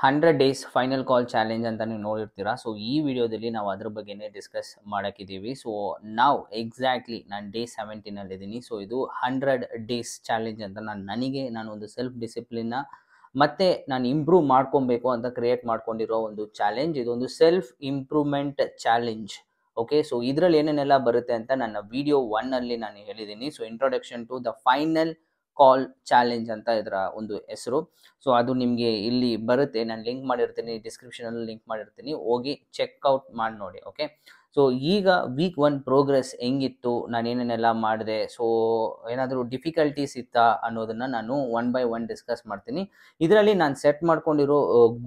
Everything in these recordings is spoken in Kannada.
100 ಡೇಸ್ ಫೈನಲ್ ಕಾಲ್ ಚಾಲೆಂಜ್ ಅಂತ ನೀವು ನೋಡಿರ್ತೀರಾ. ಸೊ ಈ ವಿಡಿಯೋದಲ್ಲಿ ನಾವು ಅದ್ರ ಬಗ್ಗೆನೇ ಡಿಸ್ಕಸ್ ಮಾಡೋಕ್ಕಿದ್ದೀವಿ. ಸೊ ನಾವು ಎಕ್ಸಾಕ್ಟ್ಲಿ ನಾನು ಡೇ 17 ಇದ್ದೀನಿ. ಸೊ ಇದು 100 ಡೇಸ್ ಚಾಲೆಂಜ್ ಅಂತ ನಾನು ಒಂದು ಸೆಲ್ಫ್ ಡಿಸಿಪ್ಲಿನ್ನ ಮತ್ತೆ ನಾನು ಇಂಪ್ರೂವ್ ಮಾಡ್ಕೊಬೇಕು ಅಂತ ಕ್ರಿಯೇಟ್ ಮಾಡ್ಕೊಂಡಿರೋ ಒಂದು ಚಾಲೆಂಜ್. ಇದೊಂದು self improvement challenge. Okay, so ಇದರಲ್ಲಿ ಏನೇನೆಲ್ಲ ಬರುತ್ತೆ ಅಂತ ನನ್ನ ವಿಡಿಯೋ 1 ನಾನು ಹೇಳಿದ್ದೀನಿ. So introduction to the final call challenge ಅಂತ ಇದರ ಒಂದು ಹೆಸರು. ಸೊ ಅದು ನಿಮಗೆ ಇಲ್ಲಿ ಬರುತ್ತೆ, ನಾನು ಲಿಂಕ್ ಮಾಡಿರ್ತೀನಿ, ಡಿಸ್ಕ್ರಿಪ್ಷನಲ್ಲಿ ಲಿಂಕ್ ಮಾಡಿರ್ತೀನಿ, ಹೋಗಿ ಚೆಕ್ಔಟ್ ಮಾಡಿ ನೋಡಿ. ಓಕೆ, ಸೊ ಈಗ ವೀಕ್ 1 ಪ್ರೋಗ್ರೆಸ್ ಹೆಂಗಿತ್ತು, ನಾನು ಏನೇನೆಲ್ಲ ಮಾಡಿದೆ, ಸೊ ಏನಾದರೂ ಡಿಫಿಕಲ್ಟೀಸ್ ಇತ್ತಾ ಅನ್ನೋದನ್ನು ನಾನು 1 by 1 ಡಿಸ್ಕಸ್ ಮಾಡ್ತೀನಿ. ಇದರಲ್ಲಿ ನಾನು ಸೆಟ್ ಮಾಡ್ಕೊಂಡಿರೋ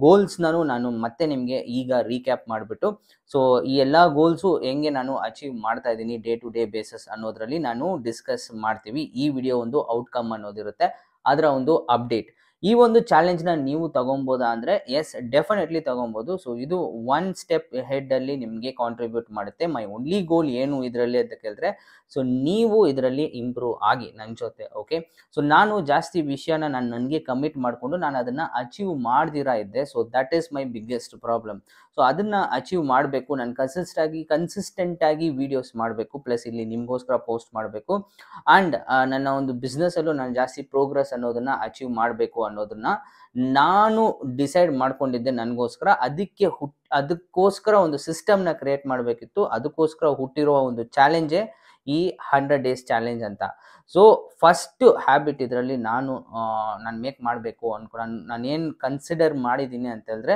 ಗೋಲ್ಸ್ನೂ ನಾನು ಮತ್ತೆ ನಿಮಗೆ ಈಗ ರೀಕ್ಯಾಪ್ ಮಾಡಿಬಿಟ್ಟು, ಸೊ ಈ ಎಲ್ಲ ಗೋಲ್ಸು ಹೆಂಗೆ ನಾನು ಅಚೀವ್ ಮಾಡ್ತಾ ಇದ್ದೀನಿ ಡೇ ಟು ಡೇ ಬೇಸಿಸ್ ಅನ್ನೋದ್ರಲ್ಲಿ ನಾನು ಡಿಸ್ಕಸ್ ಮಾಡ್ತೀವಿ. ಈ ವಿಡಿಯೋ ಒಂದು ಔಟ್ಕಮ್ ಅನ್ನೋದಿರುತ್ತೆ, ಅದರ ಒಂದು ಅಪ್ಡೇಟ್. ಈ ಒಂದು ಚಾಲೆಂಜ್ನ ನೀವು ತಗೊಬೋದಾ ಅಂದರೆ ಎಸ್, ಡೆಫಿನೆಟ್ಲಿ ತಗೊಬೋದು. ಸೊ ಇದು 1 ಸ್ಟೆಪ್ ಹೆಡ್ಡಲ್ಲಿ ನಿಮಗೆ ಕಾಂಟ್ರಿಬ್ಯೂಟ್ ಮಾಡುತ್ತೆ. ಮೈ ಓನ್ಲಿ ಗೋಲ್ ಏನು ಇದರಲ್ಲಿ ಅಂತ ಕೇಳಿದ್ರೆ, ಸೊ ನೀವು ಇದರಲ್ಲಿ ಇಂಪ್ರೂವ್ ಆಗಿ ನನ್ನ ಜೊತೆ. ಓಕೆ, ಸೊ ನಾನು ಜಾಸ್ತಿ ವಿಷಯನ ನನಗೆ ಕಮಿಟ್ ಮಾಡಿಕೊಂಡು ನಾನು ಅದನ್ನು ಅಚೀವ್ ಮಾಡ್ದಿರಾ ಇದ್ದೆ. So that is my biggest problem. So ಅದನ್ನು ಅಚೀವ್ ಮಾಡಬೇಕು, ನಾನು ಕನ್ಸಿಸ್ಟೆಂಟಾಗಿ ವೀಡಿಯೋಸ್ ಮಾಡಬೇಕು, ಪ್ಲಸ್ ಇಲ್ಲಿ ನಿಮಗೋಸ್ಕರ ಪೋಸ್ಟ್ ಮಾಡಬೇಕು. ಆ್ಯಂಡ್ ನನ್ನ ಒಂದು ಬಿಸ್ನೆಸ್ಸಲ್ಲೂ ನಾನು ಜಾಸ್ತಿ ಪ್ರೋಗ್ರೆಸ್ ಅನ್ನೋದನ್ನು ಅಚೀವ್ ಮಾಡಬೇಕು ಅನ್ನೋದನ್ನ ನಾನು ಡಿಸೈಡ್ ಮಾಡ್ಕೊಂಡಿದ್ದೆ ನನಗೋಸ್ಕರ. ಅದಕ್ಕೋಸ್ಕರ ಒಂದು ಸಿಸ್ಟಮ್ನ ಕ್ರಿಯೇಟ್ ಮಾಡಬೇಕಿತ್ತು. ಅದಕ್ಕೋಸ್ಕರ ಹುಟ್ಟಿರುವ ಒಂದು ಚಾಲೆಂಜೇ ಈ 100 ಡೇಸ್ ಚಾಲೆಂಜ್ ಅಂತ. ಸೊ ಫಸ್ಟ್ ಹ್ಯಾಬಿಟ್ ಇದರಲ್ಲಿ ನಾನು ಮೇಕ್ ಮಾಡಬೇಕು ನಾನು ಏನು ಕನ್ಸಿಡರ್ ಮಾಡಿದ್ದೀನಿ ಅಂತ ಹೇಳಿದ್ರೆ,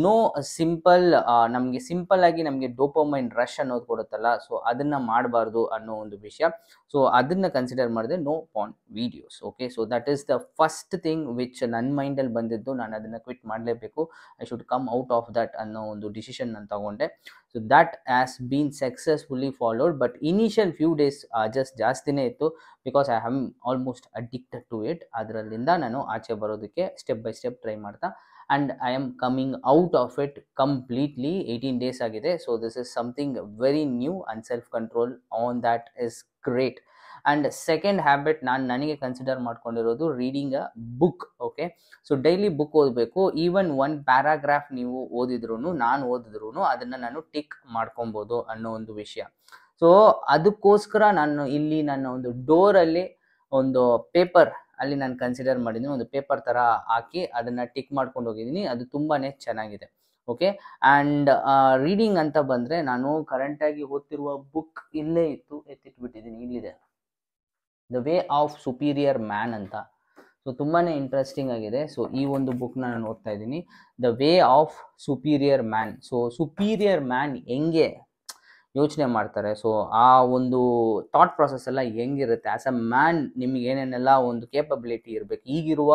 ನೋ ಸಿಂಪಲ್, ನಮಗೆ ಸಿಂಪಲ್ ಆಗಿ ನಮಗೆ ಡೋಪಮೈನ್ ರಶ್ ಅನ್ನೋದು ಕೊಡುತ್ತಲ್ಲ, ಸೊ ಅದನ್ನು ಮಾಡಬಾರ್ದು ಅನ್ನೋ ಒಂದು ವಿಷಯ. ಸೊ ಅದನ್ನು ಕನ್ಸಿಡರ್ ಮಾಡಿದೆ, no porn videos. Okay, so that is the first thing which ನನ್ನ ಮೈಂಡಲ್ಲಿ ಬಂದಿದ್ದು. ನಾನು ಅದನ್ನು ಕ್ವಿಟ್ ಮಾಡಲೇಬೇಕು, I should come out of that ಅನ್ನೋ ಒಂದು ಡಿಸಿಷನ್ ನಾನು ತಗೊಂಡೆ. So that has been successfully followed. But initial few days just ಜಾಸ್ತಿನೇ ಇತ್ತು, because I am almost addicted to it. ಅದರಲ್ಲಿಂದ ನಾನು ಆಚೆ ಬರೋದಕ್ಕೆ ಸ್ಟೆಪ್ ಬೈ ಸ್ಟೆಪ್ ಟ್ರೈ ಮಾಡ್ತಾ, and I am coming out of it completely. 18 days ಆಗಿದೆ. So this is something very new and self control on that is great. And second habit ನನಗೆ ಕನ್ಸಿಡರ್ ಮಾಡ್ಕೊಂಡಿರೋದು reading a book. Okay, so daily book ಓದಬೇಕು. ಈವನ್ 1 ಪ್ಯಾರಾಗ್ರಾಫ್ ನೀವು ಓದಿದ್ರು, ನಾನು ಓದಿದ್ರು ಅದನ್ನು ನಾನು ಟಿಕ್ ಮಾಡ್ಕೊಬೋದು ಅನ್ನೋ ಒಂದು ವಿಷಯ. ಸೊ ಅದಕ್ಕೋಸ್ಕರ ನಾನು ಇಲ್ಲಿ ನನ್ನ ಒಂದು ಡೋರಲ್ಲಿ ಒಂದು ಪೇಪರ್ ಅಲ್ಲಿ ನಾನು ಕನ್ಸಿಡರ್ ಮಾಡಿದ್ದೀನಿ, ಒಂದು ಪೇಪರ್ ಥರ ಹಾಕಿ ಅದನ್ನು ಟಿಕ್ ಮಾಡ್ಕೊಂಡು ಹೋಗಿದ್ದೀನಿ. ಅದು ತುಂಬಾ ಚೆನ್ನಾಗಿದೆ. ಓಕೆ, ಆ್ಯಂಡ್ ರೀಡಿಂಗ್ ಅಂತ ಬಂದರೆ, ನಾನು ಕರೆಂಟಾಗಿ ಓದ್ತಿರುವ ಬುಕ್ ಇಲ್ಲೇ ಇತ್ತು, ಎತ್ತಿಟ್ಬಿಟ್ಟಿದ್ದೀನಿ, ಇಲ್ಲಿದೆ, the way of superior man ಅಂತ. ಸೊ ತುಂಬಾ ಇಂಟ್ರೆಸ್ಟಿಂಗ್ ಆಗಿದೆ. ಸೊ ಈ ಒಂದು ಬುಕ್ನ ನಾನು ಓದ್ತಾ ಇದ್ದೀನಿ, the way of superior man. So superior man ಹೆಂಗೆ ಯೋಚನೆ ಮಾಡ್ತಾರೆ, ಸೊ ಆ ಒಂದು ಥಾಟ್ ಪ್ರಾಸೆಸ್ ಎಲ್ಲ ಹೆಂಗಿರುತ್ತೆ, ಆ್ಯಸ್ ಅ ಮ್ಯಾನ್ ನಿಮಗೆ ಏನೇನೆಲ್ಲ ಒಂದು ಕೇಪಬಿಲಿಟಿ ಇರಬೇಕು. ಈಗಿರುವ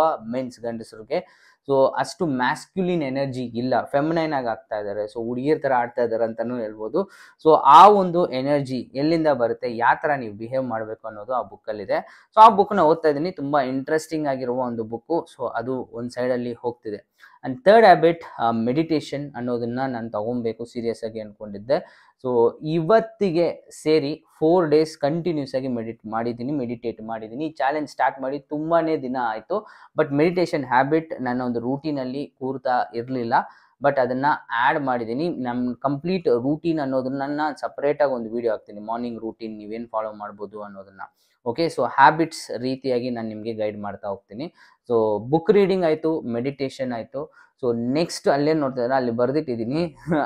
ಗಂಡಸರಿಗೆ ಸೊ ಅಷ್ಟು ಮ್ಯಾಸ್ಕ್ಯುಲಿನ್ ಎನರ್ಜಿ ಇಲ್ಲ, ಫೆಮಿನೈನ್ ಆಗಿ ಆಗ್ತಾ ಇದ್ದಾರೆ. ಸೊ ಹುಡುಗಿರ್ ಥರ ಆಡ್ತಾ ಇದ್ದಾರೆ ಅಂತಲೂ ಹೇಳ್ಬೋದು. ಸೊ ಆ ಒಂದು ಎನರ್ಜಿ ಎಲ್ಲಿಂದ ಬರುತ್ತೆ, ಯಾವ ಥರ ನೀವು ಬಿಹೇವ್ ಮಾಡಬೇಕು ಅನ್ನೋದು ಆ ಬುಕ್ಕಲ್ಲಿದೆ. ಸೊ ಆ ಬುಕ್ನ ಓದ್ತಾ ಇದ್ದೀನಿ, ತುಂಬ ಇಂಟ್ರೆಸ್ಟಿಂಗ್ ಆಗಿರುವ ಒಂದು ಬುಕ್ಕು. ಸೊ ಅದು ಒಂದು ಸೈಡಲ್ಲಿ ಹೋಗ್ತಿದೆ. ಆ್ಯಂಡ್ ಥರ್ಡ್ ಹ್ಯಾಬಿಟ್ ಮೆಡಿಟೇಷನ್ ಅನ್ನೋದನ್ನು ನಾನು ತೊಗೊಬೇಕು ಸೀರಿಯಸ್ ಆಗಿ ಅಂದ್ಕೊಂಡಿದ್ದೆ. ಸೊ ಇವತ್ತಿಗೆ ಸೇರಿ 4 ಡೇಸ್ ಕಂಟಿನ್ಯೂಸ್ ಆಗಿ ಮೆಡಿಟೇಟ್ ಮಾಡಿದ್ದೀನಿ. ಚಾಲೆಂಜ್ ಸ್ಟಾರ್ಟ್ ಮಾಡಿ ತುಂಬಾ ದಿನ ಆಯಿತು, ಬಟ್ ಮೆಡಿಟೇಷನ್ ಹ್ಯಾಬಿಟ್ ನನ್ನ ಒಂದು ರೂಟೀನಲ್ಲಿ ಕೂರ್ತಾ ಇರಲಿಲ್ಲ. ಬಟ್ ಅದನ್ನು ಆ್ಯಡ್ ಮಾಡಿದ್ದೀನಿ. ನಮ್ಮ ಕಂಪ್ಲೀಟ್ ರೂಟೀನ್ ಅನ್ನೋದನ್ನ ನಾನು ಸಪ್ರೇಟಾಗಿ ಒಂದು ವೀಡಿಯೋ ಹಾಕ್ತೀನಿ, ಮಾರ್ನಿಂಗ್ ರೂಟೀನ್ ನೀವೇನು ಫಾಲೋ ಮಾಡ್ಬೋದು ಅನ್ನೋದನ್ನು. ಓಕೆ, ಸೊ ಹ್ಯಾಬಿಟ್ಸ್ ರೀತಿಯಾಗಿ ನಾನು ನಿಮಗೆ ಗೈಡ್ ಮಾಡ್ತಾ ಹೋಗ್ತೀನಿ. ಸೊ ಬುಕ್ ರೀಡಿಂಗ್ ಆಯಿತು, ಮೆಡಿಟೇಷನ್ ಆಯಿತು. ಸೊ ನೆಕ್ಸ್ಟ್ ಅಲ್ಲೇನು ನೋಡ್ತಿದ್ದಾರೆ ಅಲ್ಲಿ ಬರೆದಿಟ್ಟಿದ್ದೀನಿ,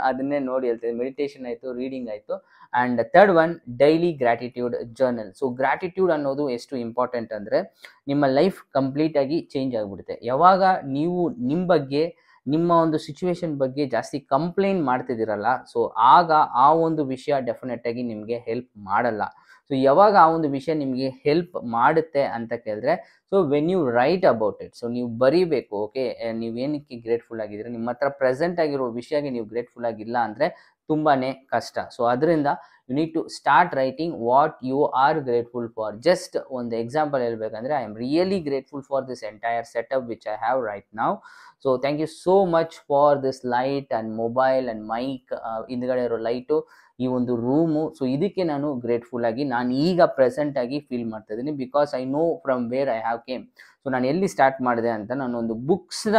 ಅದನ್ನೇ ನೋಡಿ ಹೇಳ್ತೀನಿ. ಮೆಡಿಟೇಷನ್ ಆಯಿತು, ರೀಡಿಂಗ್ ಆಯಿತು, and third one daily gratitude journal. So gratitude ಅನ್ನೋದು ಎಷ್ಟು ಇಂಪಾರ್ಟೆಂಟ್ ಅಂದರೆ, ನಿಮ್ಮ ಲೈಫ್ ಕಂಪ್ಲೀಟಾಗಿ ಚೇಂಜ್ ಆಗಿಬಿಡುತ್ತೆ. ಯಾವಾಗ ನೀವು ನಿಮ್ಮ ಬಗ್ಗೆ, ನಿಮ್ಮ ಒಂದು ಸಿಚುವೇಶನ್ ಬಗ್ಗೆ ಜಾಸ್ತಿ ಕಂಪ್ಲೇಂಟ್ ಮಾಡ್ತಿದ್ದೀರಲ್ಲ, ಸೊ ಆಗ ಆ ಒಂದು ವಿಷಯ ಡೆಫಿನೆಟಾಗಿ ನಿಮಗೆ ಹೆಲ್ಪ್ ಮಾಡಲ್ಲ. ಸೊ ಯಾವಾಗ ಆ ಒಂದು ವಿಷಯ ನಿಮಗೆ ಹೆಲ್ಪ್ ಮಾಡುತ್ತೆ ಅಂತ ಕೇಳಿದ್ರೆ, so when you write about it. So ನೀವು ಬರೀಬೇಕು. ಓಕೆ, ನೀವೇನಕ್ಕೆ ಗ್ರೇಟ್ಫುಲ್ ಆಗಿದ್ದೀರಾ, ನಿಮ್ಮ ಹತ್ರ ಪ್ರೆಸೆಂಟ್ ಆಗಿರೋ ವಿಷಯಕ್ಕೆ ನೀವು ಗ್ರೇಟ್ಫುಲ್ ಆಗಿಲ್ಲ ಅಂದರೆ ತುಂಬಾನೇ ಕಷ್ಟ. ಸೊ ಅದರಿಂದ you need to start writing what you are grateful for. Just ಒಂದು ಎಕ್ಸಾಂಪಲ್ ಹೇಳ್ಬೇಕಂದ್ರೆ, I am really grateful for this entire setup which I have right now. So thank you so much for this light and mobile and mic, ಹಿಂದ್ಗಡೆ ಇರೋ ಲೈಟು, ಈ ಒಂದು ರೂಮು. ಸೊ ಇದಕ್ಕೆ ನಾನು ಗ್ರೇಟ್ಫುಲ್ ಆಗಿ ನಾನು ಈಗ ಪ್ರೆಸೆಂಟ್ ಆಗಿ ಫೀಲ್ ಮಾಡ್ತಾ ಇದ್ದೀನಿ, because I know from where I have came. So ನಾನು ಎಲ್ಲಿ ಸ್ಟಾರ್ಟ್ ಮಾಡಿದೆ ಅಂತ, ನಾನು ಒಂದು ಬುಕ್ಸ್ನ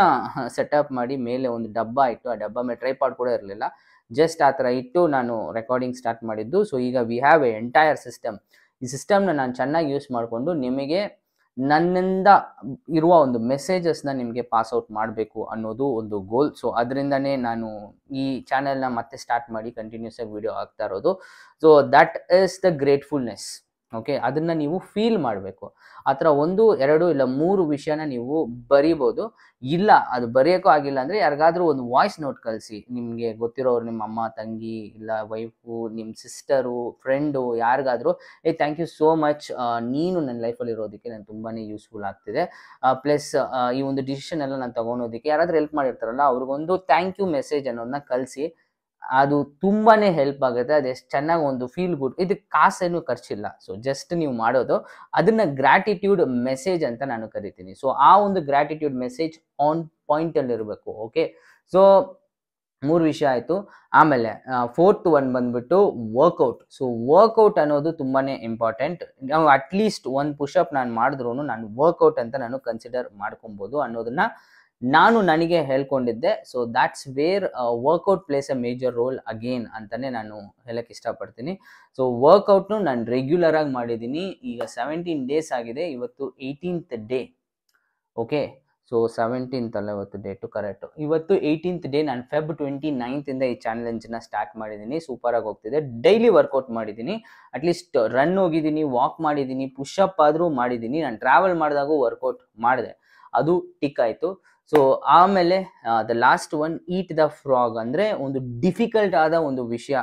ಸೆಟಪ್ ಮಾಡಿ ಮೇಲೆ ಒಂದು ಡಬ್ಬ ಇಟ್ಟು, ಆ ಡಬ್ಬ ಮೇಲೆ ಟ್ರೈಪಾಡ್ ಕೂಡ ಇರಲಿಲ್ಲ, ಜಸ್ಟ್ ಆ ಥರ ಇಟ್ಟು ನಾನು ರೆಕಾರ್ಡಿಂಗ್ ಸ್ಟಾರ್ಟ್ ಮಾಡಿದ್ದು. ಸೊ ಈಗ we have A entire system. ಈ ಸಿಸ್ಟಮ್ನ ನಾನು ಚೆನ್ನಾಗಿ ಯೂಸ್ ಮಾಡಿಕೊಂಡು ನಿಮಗೆ ನನ್ನಿಂದ ಇರುವ ಒಂದು ಮೆಸೇಜಸ್ನ ನಿಮಗೆ ಪಾಸ್ ಔಟ್ ಮಾಡಬೇಕು ಅನ್ನೋದು ಒಂದು ಗೋಲ್. ಸೊ ಅದರಿಂದನೇ ನಾನು ಈ ಚಾನೆಲ್ನ ಮತ್ತೆ ಸ್ಟಾರ್ಟ್ ಮಾಡಿ ಕಂಟಿನ್ಯೂಸ್ ಆಗಿ ವಿಡಿಯೋ ಆಗ್ತಾ ಇರೋದು. So that is the gratefulness. Okay, ಅದನ್ನು ನೀವು ಫೀಲ್ ಮಾಡಬೇಕು. ಆ ಥರ 1, 2 ಇಲ್ಲ 3 ವಿಷಯನ ನೀವು ಬರಿಬೋದು. ಇಲ್ಲ ಅದು ಬರೆಯೋಕ್ಕೂ ಆಗಿಲ್ಲ ಅಂದರೆ ಯಾರಿಗಾದ್ರೂ ಒಂದು ವಾಯ್ಸ್ ನೋಟ್ ಕಳಿಸಿ, ನಿಮಗೆ ಗೊತ್ತಿರೋರು, ನಿಮ್ಮ ಅಮ್ಮ, ತಂಗಿ, ಇಲ್ಲ ವೈಫು, ನಿಮ್ಮ ಸಿಸ್ಟರು, ಫ್ರೆಂಡು, ಯಾರಿಗಾದರೂ, ಥ್ಯಾಂಕ್ ಯು ಸೋ ಮಚ್, ನೀನು ನನ್ನ ಲೈಫಲ್ಲಿ ಇರೋದಕ್ಕೆ ನಾನು ತುಂಬಾ ಯೂಸ್ಫುಲ್ ಆಗ್ತಿದೆ, ಪ್ಲಸ್ ಈ ಒಂದು ಡಿಸಿಷನ್ ಎಲ್ಲ ನಾನು ತೊಗೊಳೋದಕ್ಕೆ ಯಾರಾದರೂ ಹೆಲ್ಪ್ ಮಾಡಿರ್ತಾರಲ್ಲ, ಅವ್ರಿಗೊಂದು ಥ್ಯಾಂಕ್ ಯು ಮೆಸೇಜ್ ಅನ್ನೋದನ್ನ ಕಳಿಸಿ. ಅದು ತುಂಬಾ ಹೆಲ್ಪ್ ಆಗುತ್ತೆ. ಅದು ಎಷ್ಟು ಚೆನ್ನಾಗಿ ಒಂದು ಫೀಲ್ ಗುಡ್. ಇದಕ್ಕೆ ಕಾಸೇನು ಖರ್ಚಿಲ್ಲ. ಸೊ ಜಸ್ಟ್ ನೀವು ಮಾಡೋದು, ಅದನ್ನ ಗ್ರ್ಯಾಟಿಟ್ಯೂಡ್ ಮೆಸೇಜ್ ಅಂತ ನಾನು ಕರಿತೀನಿ. ಸೊ ಆ ಒಂದು ಗ್ರ್ಯಾಟಿಟ್ಯೂಡ್ ಮೆಸೇಜ್ ಆನ್ ಪಾಯಿಂಟಲ್ಲಿ ಇರಬೇಕು. ಓಕೆ, ಸೊ 3 ವಿಷಯ ಆಯಿತು. ಆಮೇಲೆ 4th ಒನ್ ಬಂದ್ಬಿಟ್ಟು ವರ್ಕೌಟ್. ಸೊ ವರ್ಕೌಟ್ ಅನ್ನೋದು ತುಂಬಾ ಇಂಪಾರ್ಟೆಂಟ್. ನಾವು ಅಟ್ಲೀಸ್ಟ್ 1 ಪುಷಪ್ ನಾನು ಮಾಡಿದ್ರೂ ನಾನು ವರ್ಕೌಟ್ ಅಂತ ನಾನು ಕನ್ಸಿಡರ್ ಮಾಡ್ಕೊಬೋದು ಅನ್ನೋದನ್ನ ನಾನು ನನಗೆ ಹೇಳ್ಕೊಂಡಿದ್ದೆ. So that's where workout plays a major role again ಅಂತಾನೆ ನಾನು ಹೇಳಕ್ಕೆ ಇಷ್ಟಪಡ್ತೀನಿ. ಸೊ ವರ್ಕೌಟ್ನು ನಾನು ರೆಗ್ಯುಲರ್ ಆಗಿ ಮಾಡಿದ್ದೀನಿ. ಈಗ 17 ಡೇಸ್ ಆಗಿದೆ, ಇವತ್ತು 18th day. Okay, so 17th ಅಲ್ಲ ಇವತ್ತು ಡೇಟು, ಕರೆಕ್ಟು. ಇವತ್ತು 18th ಡೇ. ನಾನು ಫೆಬ್ 29th ಈ ಚಾಲೆಂಜ್ನ ಸ್ಟಾರ್ಟ್ ಮಾಡಿದ್ದೀನಿ. ಸೂಪರಾಗಿ ಹೋಗ್ತಿದೆ. ಡೈಲಿ ವರ್ಕೌಟ್ ಮಾಡಿದ್ದೀನಿ. ಅಟ್ಲೀಸ್ಟ್ ರನ್ ಹೋಗಿದ್ದೀನಿ, ವಾಕ್ ಮಾಡಿದ್ದೀನಿ, ಪುಷಪ್ ಆದರೂ ಮಾಡಿದ್ದೀನಿ. ನಾನು ಟ್ರಾವೆಲ್ ಮಾಡಿದಾಗೂ ವರ್ಕೌಟ್ ಮಾಡಿದೆ, ಅದು ಟಿಕ್ ಆಯಿತು. ಸೊ ಆಮೇಲೆ the last one, eat the frog. ಅಂದರೆ ಒಂದು ಡಿಫಿಕಲ್ಟ್ ಆದ ಒಂದು ವಿಷಯ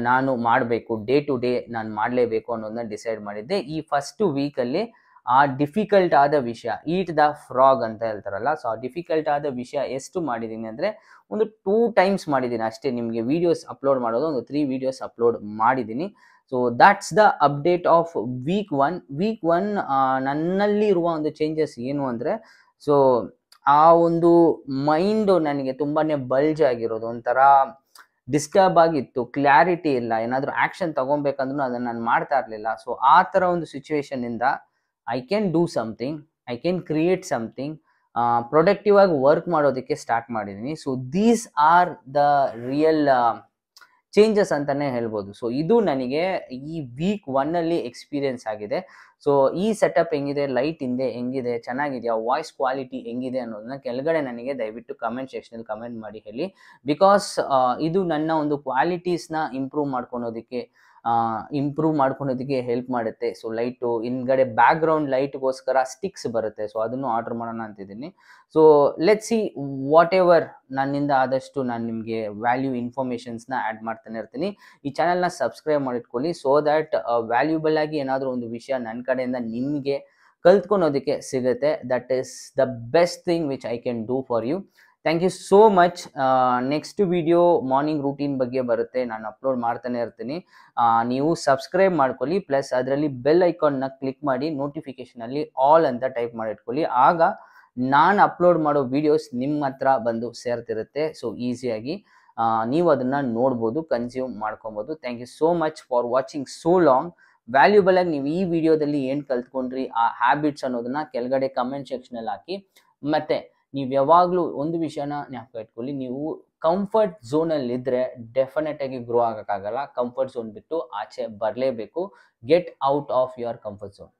ನಾನು ಮಾಡಬೇಕು, ಡೇ ಟು ಡೇ ನಾನು ಮಾಡಲೇಬೇಕು ಅನ್ನೋದನ್ನ ಡಿಸೈಡ್ ಮಾಡಿದ್ದೆ. ಈ ಫಸ್ಟ್ ವೀಕಲ್ಲಿ ಆ ಡಿಫಿಕಲ್ಟ್ ಆದ ವಿಷಯ, ಈಟ್ ದ ಫ್ರಾಗ್ ಅಂತ ಹೇಳ್ತಾರಲ್ಲ, ಸೊ ಆ ಡಿಫಿಕಲ್ಟ್ ಆದ ವಿಷಯ ಎಷ್ಟು ಮಾಡಿದ್ದೀನಿ ಅಂದರೆ ಒಂದು 2 times ಮಾಡಿದ್ದೀನಿ ಅಷ್ಟೇ. ನಿಮಗೆ ವೀಡಿಯೋಸ್ ಅಪ್ಲೋಡ್ ಮಾಡೋದು ಒಂದು 3 ವೀಡಿಯೋಸ್ ಅಪ್ಲೋಡ್ ಮಾಡಿದ್ದೀನಿ. So that's the update of week 1. Week 1 ನನ್ನಲ್ಲಿ ಇರುವ ಒಂದು ಚೇಂಜಸ್ ಏನು ಅಂದರೆ, ಸೊ ಆ ಒಂದು ಮೈಂಡು ನನಗೆ ತುಂಬಾ ಬಲ್ಜ್ ಆಗಿರೋದು, ಒಂಥರ ಡಿಸ್ಟರ್ಬ್ ಆಗಿತ್ತು, ಕ್ಲಾರಿಟಿ ಇಲ್ಲ, ಏನಾದರೂ ಆ್ಯಕ್ಷನ್ ತೊಗೊಬೇಕಂದ್ರೂ ಅದನ್ನು ನಾನು ಮಾಡ್ತಾ ಇರಲಿಲ್ಲ. ಸೊ ಆ ಥರ ಒಂದು ಸಿಚುವೇಶನಿಂದ I can do something, I can create something, productive ಆಗಿ ವರ್ಕ್ ಮಾಡೋದಕ್ಕೆ ಸ್ಟಾರ್ಟ್ ಮಾಡಿದ್ದೀನಿ. So these are the real changes ಅಂತಲೇ ಹೇಳ್ಬೋದು. ಸೊ ಇದು ನನಗೆ ಈ ವೀಕ್ 1 ಎಕ್ಸ್ಪೀರಿಯನ್ಸ್ ಆಗಿದೆ. ಸೊ ಈ ಸೆಟಪ್ ಹೆಂಗಿದೆ, ಲೈಟ್ ಹಿಂದೆ ಹೆಂಗಿದೆ, ಚೆನ್ನಾಗಿದೆಯಾ, ವಾಯ್ಸ್ ಕ್ವಾಲಿಟಿ ಹೆಂಗಿದೆ ಅನ್ನೋದನ್ನ ಕೆಳಗಡೆ ನನಗೆ ದಯವಿಟ್ಟು ಕಮೆಂಟ್ ಸೆಕ್ಷನಲ್ಲಿ ಕಮೆಂಟ್ ಮಾಡಿ ಹೇಳಿ. ಬಿಕಾಸ್ ಇದು ನನ್ನ ಒಂದು ಕ್ವಾಲಿಟೀಸ್ನ ಇಂಪ್ರೂವ್ ಮಾಡ್ಕೊಳೋದಕ್ಕೆ ಹೆಲ್ಪ್ ಮಾಡುತ್ತೆ. ಸೊ ಲೈಟು ಹಿಂದ್ಗಡೆ ಬ್ಯಾಕ್ಗ್ರೌಂಡ್ ಲೈಟ್ಗೋಸ್ಕರ ಸ್ಟಿಕ್ಸ್ ಬರುತ್ತೆ, ಸೊ ಅದನ್ನು ಆರ್ಡರ್ ಮಾಡೋಣ ಅಂತಿದ್ದೀನಿ. So let's see, whatever ನನ್ನಿಂದ ಆದಷ್ಟು ನಾನು ನಿಮಗೆ ವ್ಯಾಲ್ಯೂ ಇನ್ಫಾರ್ಮೇಷನ್ಸ್ನ ಆ್ಯಡ್ ಮಾಡ್ತಾನೆ ಇರ್ತೀನಿ. ಈ ಚಾನಲ್ನ ಸಬ್ಸ್ಕ್ರೈಬ್ ಮಾಡಿಟ್ಕೊಳ್ಳಿ, ಸೊ ದ್ಯಾಟ್ ವ್ಯಾಲ್ಯೂಬಲ್ ಆಗಿ ಏನಾದರೂ ಒಂದು ವಿಷಯ ನನ್ನ ಕಡೆಯಿಂದ ನಿಮಗೆ ಕಲ್ತ್ಕೊಳೋದಕ್ಕೆ ಸಿಗುತ್ತೆ. That is the best thing which I can do for you. Thank you so much. Next video morning routine ಬಗ್ಗೆ ಬರುತ್ತೆ, ನಾನು ಅಪ್ಲೋಡ್ ಮಾಡ್ತಾನೆ ಇರ್ತೀನಿ. ನೀವು ಸಬ್ಸ್ಕ್ರೈಬ್ ಮಾಡ್ಕೊಳ್ಳಿ, ಪ್ಲಸ್ ಅದರಲ್ಲಿ ಬೆಲ್ ಐಕಾನ್ನ ಕ್ಲಿಕ್ ಮಾಡಿ ನೋಟಿಫಿಕೇಷನಲ್ಲಿ ಆಲ್ ಅಂತ ಟೈಪ್ ಮಾಡಿಟ್ಕೊಳ್ಳಿ. ಆಗ ನಾನು ಅಪ್ಲೋಡ್ ಮಾಡೋ ವಿಡಿಯೋಸ್ ನಿಮ್ಮ ಹತ್ರ ಬಂದು ಸೇರ್ತಿರುತ್ತೆ. ಸೊ ಈಸಿಯಾಗಿ ನೀವು ಅದನ್ನು ನೋಡ್ಬೋದು, ಕನ್ಸ್ಯೂಮ್ ಮಾಡ್ಕೊಬೋದು. Thank you so much for watching so long. Valuable ಆಗಿ ನೀವು ಈ ವಿಡಿಯೋದಲ್ಲಿ ಏನು ಕಲ್ತ್ಕೊಂಡ್ರಿ, ಆ ಹ್ಯಾಬಿಟ್ಸ್ ಅನ್ನೋದನ್ನ ಕೆಳಗಡೆ ಕಮೆಂಟ್ ಸೆಕ್ಷನಲ್ಲಿ ಹಾಕಿ. ಮತ್ತು ನೀವು ಯಾವಾಗಲೂ ಒಂದು ವಿಷಯನ ಜ್ಞಾಪಕ ಇಟ್ಕೊಳ್ಳಿ, ನೀವು ಕಂಫರ್ಟ್ ಝೋನಲ್ಲಿದ್ದರೆ ಡೆಫಿನೆಟಾಗಿ ಗ್ರೋ ಆಗೋಕ್ಕಾಗಲ್ಲ. ಕಂಫರ್ಟ್ ಝೋನ್ ಬಿಟ್ಟು ಆಚೆ ಬರಲೇಬೇಕು. Get out of your comfort zone.